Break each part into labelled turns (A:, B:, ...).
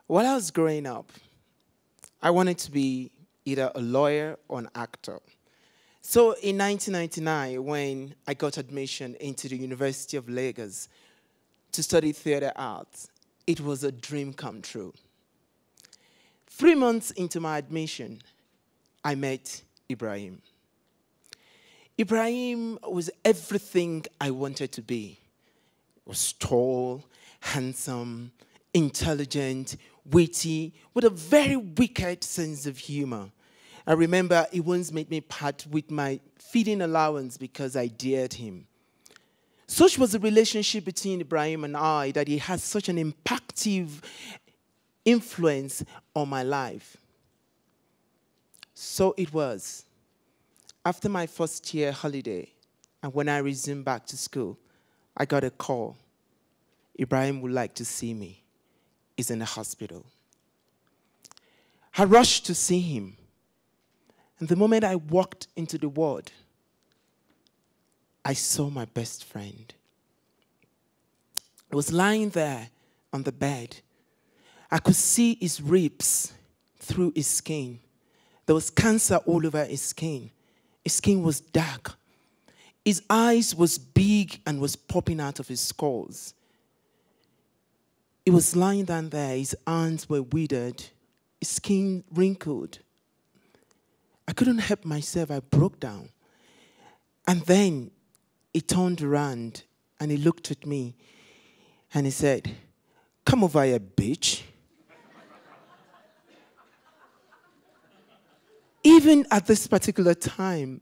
A: While I was growing up, I wanted to be either a lawyer or an actor. So in 1999, when I got admission into the University of Lagos to study theater arts, it was a dream come true. 3 months into my admission, I met Ibrahim. Ibrahim was everything I wanted to be. He was tall, handsome, intelligent, witty, with a very wicked sense of humor. I remember he once made me part with my feeding allowance because I dared him. Such was the relationship between Ibrahim and I that he had such an impactful influence on my life. So it was. After my first year holiday, and when I resumed back to school, I got a call. Ibrahim would like to see me. He's in the hospital. I rushed to see him. And the moment I walked into the ward, I saw my best friend. He was lying there on the bed. I could see his ribs through his skin. There was cancer all over his skin. His skin was dark. His eyes was big and was popping out of his skulls. He was lying down there. His hands were withered. His skin wrinkled. I couldn't help myself. I broke down. And then he turned around and he looked at me and he said, "Come over here, bitch." Even at this particular time,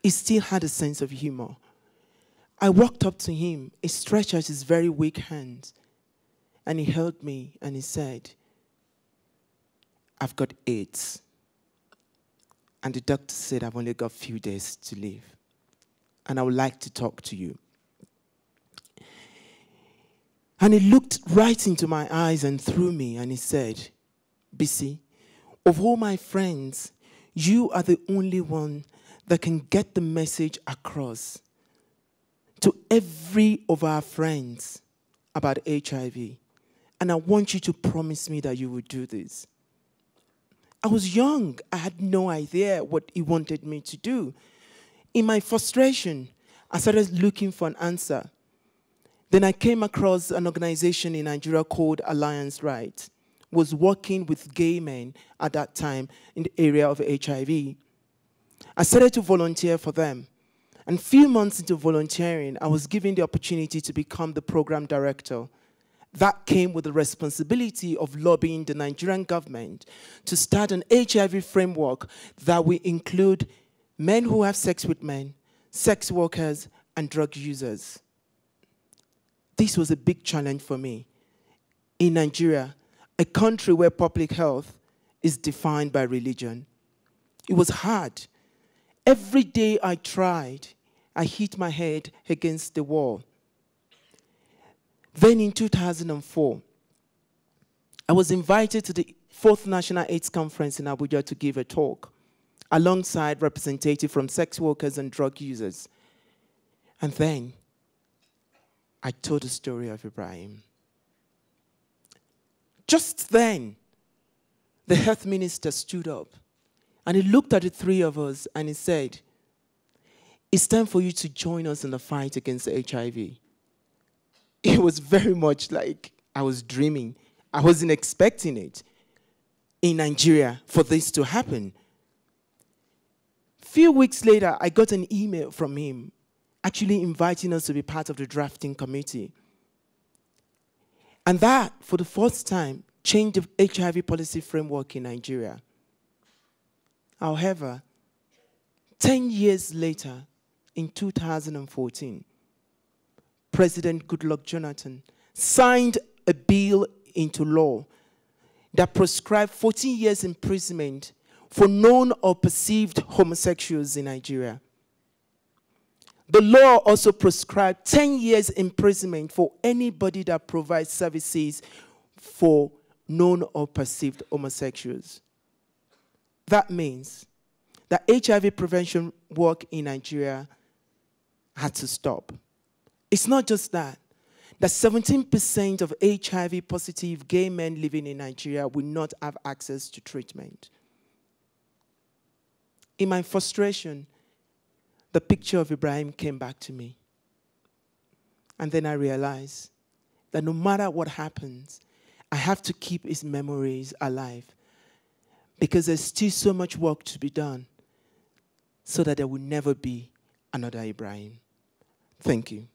A: he still had a sense of humor. I walked up to him. He stretched out his very weak hands and he held me and he said, "I've got AIDS. And the doctor said I've only got a few days to live. And I would like to talk to you." And he looked right into my eyes and through me and he said, "Bisi, of all my friends, you are the only one that can get the message across to every of our friends about HIV. And I want you to promise me that you will do this." I was young. I had no idea what he wanted me to do. In my frustration, I started looking for an answer. Then I came across an organization in Nigeria called Alliance Right. Was working with gay men at that time in the area of HIV. I started to volunteer for them. And a few months into volunteering, I was given the opportunity to become the program director. That came with the responsibility of lobbying the Nigerian government to start an HIV framework that will include men who have sex with men, sex workers, and drug users. This was a big challenge for me. In Nigeria, a country where public health is defined by religion. It was hard. Every day I tried, I hit my head against the wall. Then in 2004, I was invited to the 4th National AIDS Conference in Abuja to give a talk, alongside representatives from sex workers and drug users. And then I told the story of Ibrahim. Just then, the health minister stood up and he looked at the three of us and he said, "It's time for you to join us in the fight against HIV." It was very much like I was dreaming. I wasn't expecting it in Nigeria for this to happen. A few weeks later, I got an email from him actually inviting us to be part of the drafting committee. And that, for the first time, changed the HIV policy framework in Nigeria. However, 10 years later, in 2014, President Goodluck Jonathan signed a bill into law that prescribed 14 years imprisonment for known or perceived homosexuals in Nigeria. The law also prescribed 10 years imprisonment for anybody that provides services for known or perceived homosexuals. That means that HIV prevention work in Nigeria had to stop. It's not just that. that 17% of HIV-positive gay men living in Nigeria will not have access to treatment. In my frustration, the picture of Ibrahim came back to me. And then I realized that no matter what happens, I have to keep his memories alive, because there's still so much work to be done so that there will never be another Ibrahim. Thank you.